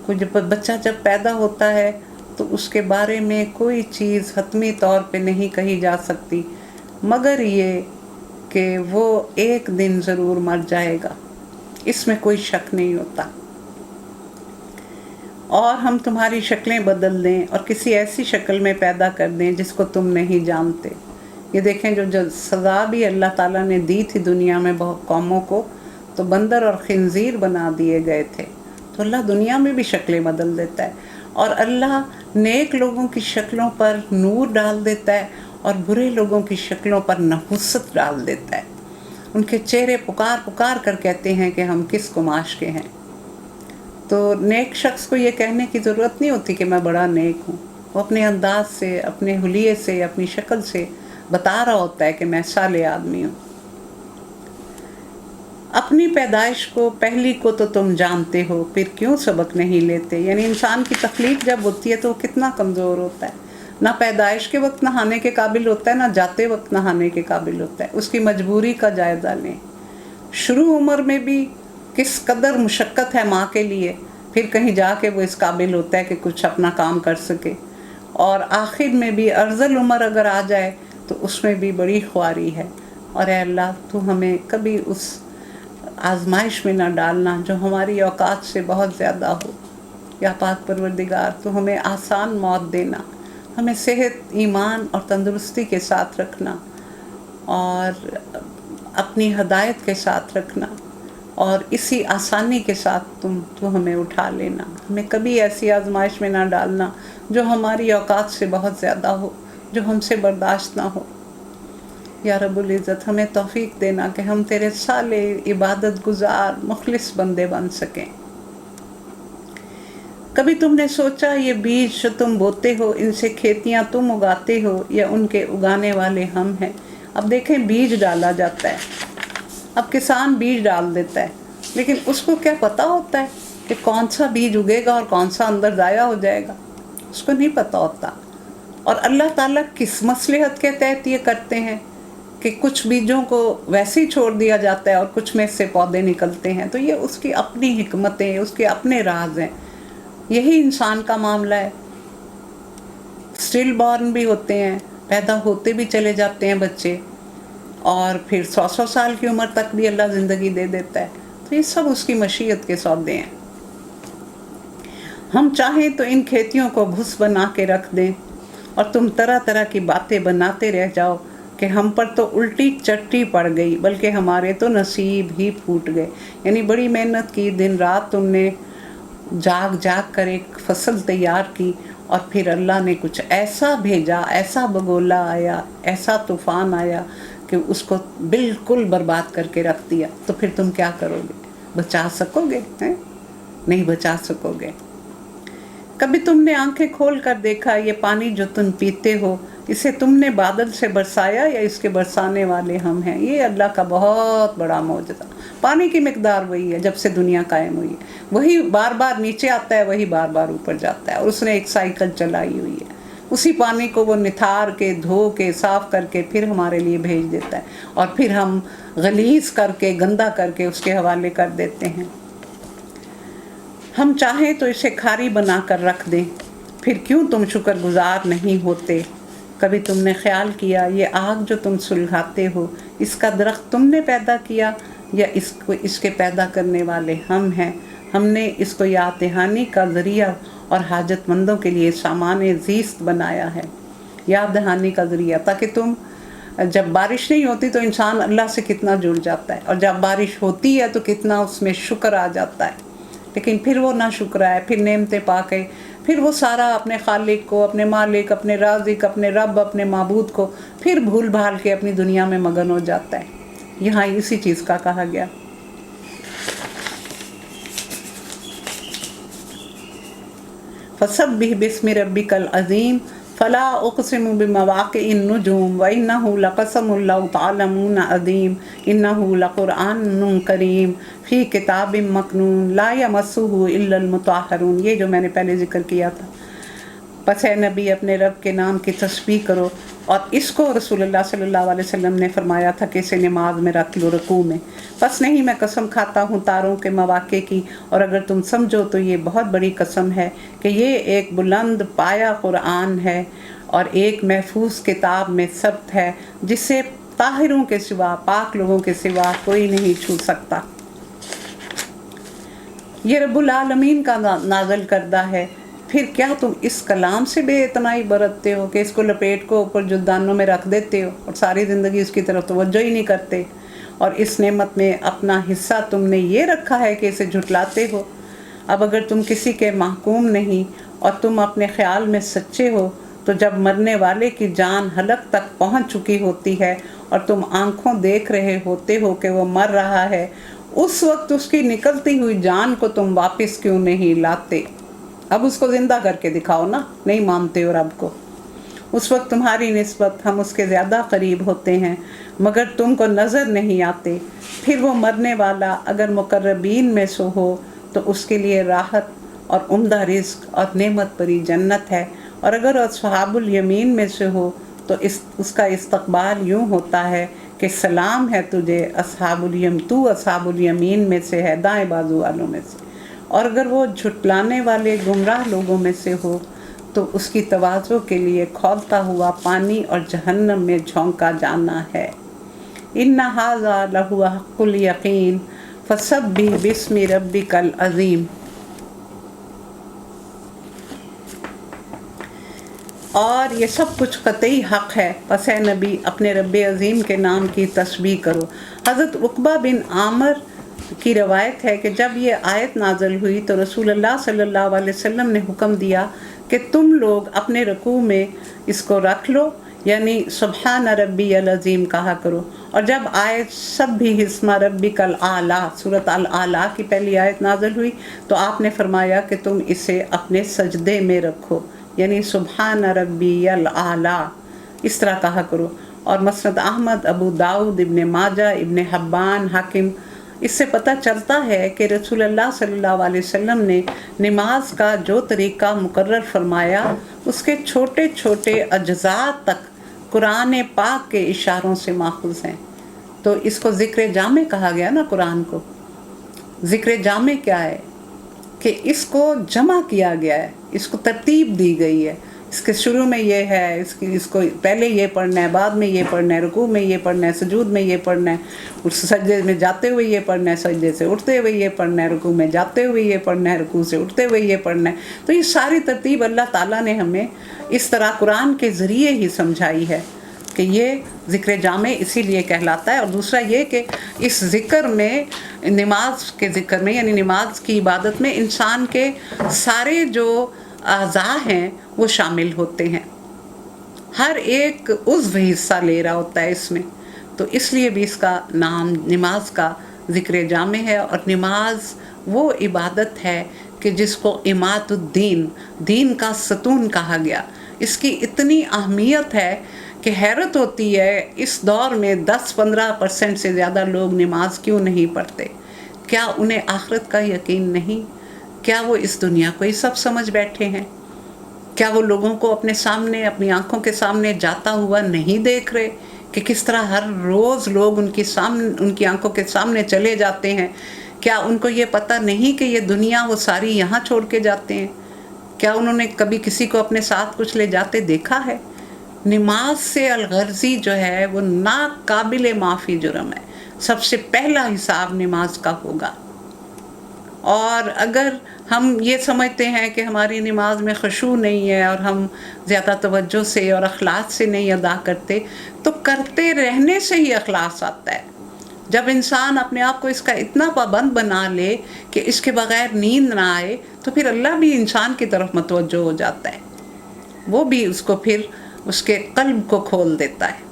کوئی بچہ جب پیدا ہوتا ہے تو اس کے بارے میں کوئی چیز حتمی طور پہ نہیں کہی جا سکتی مگر یہ کہ وہ ایک دن ضرور مر جائے گا، اس میں کوئی شک نہیں ہوتا. اور ہم تمہاری شکلیں بدل دیں اور کسی ایسی شکل میں پیدا کر دیں جس کو تم نہیں جانتے. یہ دیکھیں جو سزا بھی اللہ تعالیٰ نے دی تھی دنیا میں بہت قوموں کو، تو بندر اور خنزیر بنا دیے گئے تھے. تو اللہ دنیا میں بھی شکلیں بدل دیتا ہے، اور اللہ نیک لوگوں کی شکلوں پر نور ڈال دیتا ہے اور برے لوگوں کی شکلوں پر نحوست ڈال دیتا ہے. ان کے چہرے پکار کر کہتے ہیں کہ ہم کس قماش کے ہیں. تو نیک شخص کو یہ کہنے کی ضرورت نہیں ہوتی کہ میں بڑا نیک ہوں. وہ اپنے انداز سے، اپنے حلیے سے، اپنی شکل سے بتا رہا ہوتا ہے کہ میں صالح آدمی ہوں. اپنی پیدائش کو پہلی کو تو تم جانتے ہو، پھر کیوں سبق نہیں لیتے؟ یعنی انسان کی تخلیق جب ہوتی ہے تو وہ کتنا کمزور ہوتا ہے. نہ پیدائش کے وقت نہانے کے قابل ہوتا ہے، نہ جاتے وقت نہانے کے قابل ہوتا ہے۔ اس کی مجبوری کا جائزہ لیں، شروع عمر میں بھی کس قدر مشقت ہے ماں کے لیے، پھر کہیں جا کے وہ اس قابل ہوتا ہے کہ کچھ اپنا کام کر سکے، اور آخر میں بھی ارذل عمر اگر آ جائے تو اس میں بھی بڑی خواری ہے۔ اور اے اللہ تو ہمیں کبھی اس آزمائش میں نہ ڈالنا جو ہماری اوقات سے بہت زیادہ ہو۔ یا پاک پروردگار تو ہمیں آسان موت دینا، ہمیں صحت، ایمان اور تندرستی کے ساتھ رکھنا، اور اپنی ہدایت کے ساتھ رکھنا، اور اسی آسانی کے ساتھ تو ہمیں اٹھا لینا۔ ہمیں کبھی ایسی آزمائش میں نہ ڈالنا جو ہماری اوقات سے بہت زیادہ ہو، جو ہم سے برداشت نہ ہو۔ یا رب العزت ہمیں توفیق دینا کہ ہم تیرے صالح، عبادت گزار، مخلص بندے بن سکیں۔ کبھی تم نے سوچا یہ بیج جو تم بوتے ہو، ان سے کھیتیاں تم اگاتے ہو یا ان کے اگانے والے ہم ہیں؟ اب دیکھیں، بیج ڈالا جاتا ہے، اب کسان بیج ڈال دیتا ہے، لیکن اس کو کیا پتہ ہوتا ہے کہ کون سا بیج اگے گا اور کون سا اندر ضائع ہو جائے گا؟ اس کو نہیں پتہ ہوتا۔ اور اللہ تعالیٰ کس مصلحت کے تحت یہ کرتے ہیں کہ کچھ بیجوں کو ویسے ہی چھوڑ دیا جاتا ہے اور کچھ میں سے پودے نکلتے ہیں؟ تو یہ اس کی اپنی حکمتیں، اس کے اپنے راز ہیں۔ یہی انسان کا معاملہ ہے، اسٹل بورن بھی ہوتے ہیں، پیدا ہوتے بھی چلے جاتے ہیں بچے، اور پھر 100 سال کی عمر تک بھی اللہ زندگی دے دیتا ہے۔ تو یہ سب اس کی مشیت کے سودے ہیں۔ ہم چاہیں تو ان کھیتیوں کو بھس بنا کے رکھ دیں اور تم طرح طرح کی باتیں بناتے رہ جاؤ کہ ہم پر تو الٹی چٹی پڑ گئی، بلکہ ہمارے تو نصیب ہی پھوٹ گئے۔ یعنی بڑی محنت کی، دن رات تم نے جاگ جاگ کر ایک فصل تیار کی، اور پھر اللہ نے کچھ ایسا بھیجا، ایسا بگولا آیا، ایسا طوفان آیا کہ اس کو بالکل برباد کر کے رکھ دیا۔ تو پھر تم کیا کرو گے؟ بچا سکو گے؟ نہیں بچا سکو گے۔ کبھی تم نے آنکھیں کھول کر دیکھا یہ پانی جو تم پیتے ہو، اسے تم نے بادل سے برسایا یا اس کے برسانے والے ہم ہیں؟ یہ اللہ کا بہت بڑا معجزہ۔ پانی کی مقدار وہی ہے جب سے دنیا قائم ہوئی ہے، وہی بار بار نیچے آتا ہے، وہی بار بار اوپر جاتا ہے، اور اس نے ایک سائیکل چلائی ہوئی ہے۔ اسی پانی کو وہ نتھار کے، دھو کے، صاف کر کے پھر ہمارے لیے بھیج دیتا ہے، اور پھر ہم غلیظ کر کے، گندا کر کے اس کے حوالے کر دیتے ہیں۔ ہم چاہیں تو اسے کھاری بنا کر رکھ دیں، پھر کیوں تم شکر گزار نہیں ہوتے؟ کبھی تم نے خیال کیا یہ آگ جو تم سلگاتے ہو، اس کا درخت تم نے پیدا کیا یا اس کے پیدا کرنے والے ہم ہیں؟ ہم نے اس کو یاد دہانی کا ذریعہ اور حاجت مندوں کے لیے سامان زیست بنایا ہے۔ یاد دہانی کا ذریعہ، تاکہ تم، جب بارش نہیں ہوتی تو انسان اللہ سے کتنا جڑ جاتا ہے، اور جب بارش ہوتی ہے تو کتنا اس میں شکر آ جاتا ہے، لیکن پھر وہ نہ شکر ہے، پھر نعمتیں پا کے پھر وہ سارا اپنے خالق کو، اپنے مالک، اپنے رازق، اپنے رب، اپنے معبود کو پھر بھول بھال کے اپنی دنیا میں مگن ہو جاتا ہے۔ یہاں اسی چیز کا کہا گیا۔ فَسَبِّحْ بِاسْمِ رَبِّكَ الْعَظِيمِ فَلَا أُقْسِمُ بِمَوَاقِعِ النُّجُومِ وَإِنَّهُ لَقَسَمٌ لَوْ تَعْلَمُونَ عَظِيمٌ إِنَّهُ لَقُرْآنٌ كَرِيمٌ فِي كِتَابٍ مَّكْنُونٍ لَا يَمَسُّهُ إِلَّا الْمُطَهَّرُونَ۔ یہ جو میں نے پہلے ذکر کیا تھا۔ پس اے نبی اپنے رب کے نام کی تسبیح کرو، اور اس کو رسول اللہ صلی اللہ علیہ وسلم نے فرمایا تھا کہ اسے نماز میں رکھ لو، رکوع میں۔ پس نہیں میں قسم کھاتا ہوں تاروں کے مواقع کی، اور اگر تم سمجھو تو یہ بہت بڑی قسم ہے کہ یہ ایک بلند پایا قرآن ہے اور ایک محفوظ کتاب میں ثبت ہے، جسے طاہروں کے سوا، پاک لوگوں کے سوا کوئی نہیں چھو سکتا۔ یہ رب العالمین کا نازل کردہ ہے، پھر کیا تم اس کلام سے بے اتنائی برتتے ہو کہ اس کو لپیٹ کو اوپر جدانوں میں رکھ دیتے ہو اور ساری زندگی اس کی طرف توجہ ہی نہیں کرتے، اور اس نعمت میں اپنا حصہ تم نے یہ رکھا ہے کہ اسے جھٹلاتے ہو؟ اب اگر تم کسی کے محکوم نہیں اور تم اپنے خیال میں سچے ہو، تو جب مرنے والے کی جان حلق تک پہنچ چکی ہوتی ہے اور تم آنکھوں دیکھ رہے ہوتے ہو کہ وہ مر رہا ہے، اس وقت اس کی نکلتی ہوئی جان کو تم واپس کیوں نہیں لاتے؟ اب اس کو زندہ کر کے دکھاؤ نا، نہیں مانتے ہو رب کو۔ اس وقت تمہاری نسبت ہم اس کے زیادہ قریب ہوتے ہیں، مگر تم کو نظر نہیں آتے۔ پھر وہ مرنے والا اگر مقربین میں سے ہو تو اس کے لیے راحت اور عمدہ رزق اور نعمت بری جنت ہے، اور اگر اصحابُ الیمین میں سے ہو تو اس کا استقبال یوں ہوتا ہے کہ سلام ہے تجھے تو اصحاب الیمین میں سے ہے، دائیں بازو والوں میں سے۔ اور اگر وہ جھٹلانے والے گمراہ لوگوں میں سے ہو تو اس کی تواضع کے لیے کھولتا ہوا پانی اور جہنم میں جھونکا جانا ہے۔ ان ھذا لہو حق الیقین فسبح باسم ربک العظیم۔ اور یہ سب کچھ قطعی حق ہے، پس اے نبی اپنے رب عظیم کے نام کی تسبیح کرو۔ حضرت عقبہ بن عامر کی روایت ہے کہ جب یہ آیت نازل ہوئی تو رسول اللہ صلی اللہ علیہ وسلم نے حکم دیا کہ تم لوگ اپنے رکوع میں اس کو رکھ لو، یعنی سبحان ربی العظیم کہا کرو۔ اور جب آیت سبح اسم ربک الاعلیٰ سورۃ الاعلیٰ کی پہلی آیت نازل ہوئی تو آپ نے فرمایا کہ تم اسے اپنے سجدے میں رکھو، یعنی سبحان ربی الاعلیٰ اس طرح کہا کرو۔ اور مسند احمد، ابو داؤد، ابن ماجہ، ابن حبان، حاکم، اس سے پتہ چلتا ہے کہ رسول اللہ صلی اللہ علیہ وسلم نے نماز کا جو طریقہ مقرر فرمایا اس کے چھوٹے چھوٹے اجزاء تک قرآن پاک کے اشاروں سے ماخوذ ہیں۔ تو اس کو ذکر جامع کہا گیا نا قرآن کو۔ ذکر جامع کیا ہے؟ کہ اس کو جمع کیا گیا ہے، اس کو ترتیب دی گئی ہے، اس کے شروع میں یہ ہے، اس کو پہلے یہ پڑھنا ہے، بعد میں یہ پڑھنا ہے، رکوع میں یہ پڑھنا ہے، سجود میں یہ پڑھنا ہے، اس سجدے میں جاتے ہوئے یہ پڑھنا ہے، سجدے سے اٹھتے ہوئے یہ پڑھنا ہے، رکوع میں جاتے ہوئے یہ پڑھنا ہے، رکوع سے اٹھتے ہوئے یہ پڑھنا ہے۔ تو یہ ساری ترتیب اللہ تعالیٰ نے ہمیں اس طرح قرآن کے ذریعے ہی سمجھائی ہے کہ یہ ذکر جامع اسی لیے کہلاتا ہے۔ اور دوسرا یہ کہ اس ذکر میں، نماز کے ذکر میں، یعنی نماز کی عبادت میں انسان کے سارے جو اعضاء ہیں وہ شامل ہوتے ہیں، ہر ایک عضو حصہ لے رہا ہوتا ہے اس میں، تو اس لیے بھی اس کا نام نماز کا ذکر جامع ہے۔ اور نماز وہ عبادت ہے کہ جس کو اماد الدین، دین کا ستون کہا گیا۔ اس کی اتنی اہمیت ہے کہ حیرت ہوتی ہے اس دور میں 10-15% سے زیادہ لوگ نماز کیوں نہیں پڑھتے؟ کیا انہیں آخرت کا یقین نہیں؟ کیا وہ اس دنیا کو ہی سب سمجھ بیٹھے ہیں؟ کیا وہ لوگوں کو اپنے سامنے، اپنی آنکھوں کے سامنے جاتا ہوا نہیں دیکھ رہے کہ کس طرح ہر روز لوگ ان کی آنکھوں کے سامنے چلے جاتے ہیں؟ کیا ان کو یہ پتہ نہیں کہ یہ دنیا وہ ساری یہاں چھوڑ کے جاتے ہیں؟ کیا انہوں نے کبھی کسی کو اپنے ساتھ کچھ لے جاتے دیکھا ہے؟ نماز سے الغرضی جو ہے وہ ناقابل معافی جرم ہے۔ سب سے پہلا حساب نماز کا ہوگا۔ اور اگر ہم یہ سمجھتے ہیں کہ ہماری نماز میں خشوع نہیں ہے اور ہم زیادہ توجہ سے اور اخلاص سے نہیں ادا کرتے، تو کرتے رہنے سے ہی اخلاص آتا ہے۔ جب انسان اپنے آپ کو اس کا اتنا پابند بنا لے کہ اس کے بغیر نیند نہ آئے تو پھر اللہ بھی انسان کی طرف متوجہ ہو جاتا ہے، وہ بھی اس کو پھر اس کے قلب کو کھول دیتا ہے۔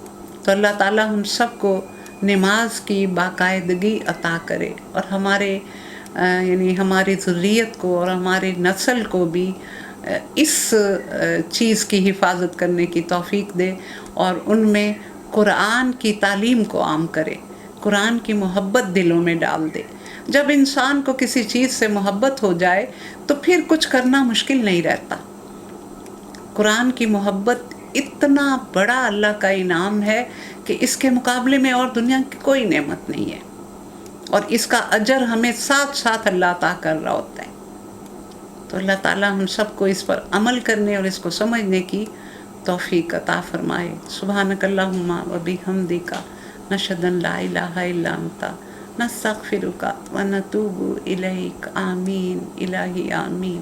تو اللہ تعالیٰ ہم سب کو نماز کی باقاعدگی عطا کرے اور یعنی ہماری ذریت کو اور ہماری نسل کو بھی اس چیز کی حفاظت کرنے کی توفیق دے اور ان میں قرآن کی تعلیم کو عام کرے، قرآن کی محبت دلوں میں ڈال دے۔ جب انسان کو کسی چیز سے محبت ہو جائے تو پھر کچھ کرنا مشکل نہیں رہتا۔ قرآن کی محبت اتنا بڑا اللہ کا انعام ہے کہ اس کے مقابلے میں اور دنیا کی کوئی نعمت نہیں ہے، اور اس کا اجر ہمیں ساتھ ساتھ اللہ عطا کر رہا ہوتا ہے۔ تو اللہ تعالیٰ ہم سب کو اس پر عمل کرنے اور اس کو سمجھنے کی توفیق عطا فرمائے۔ سبحانک اللہم و بحمدک، نشہد ان لا الہ الا انت، نستغفرک و نتوب الیک۔ آمین الہی آمین۔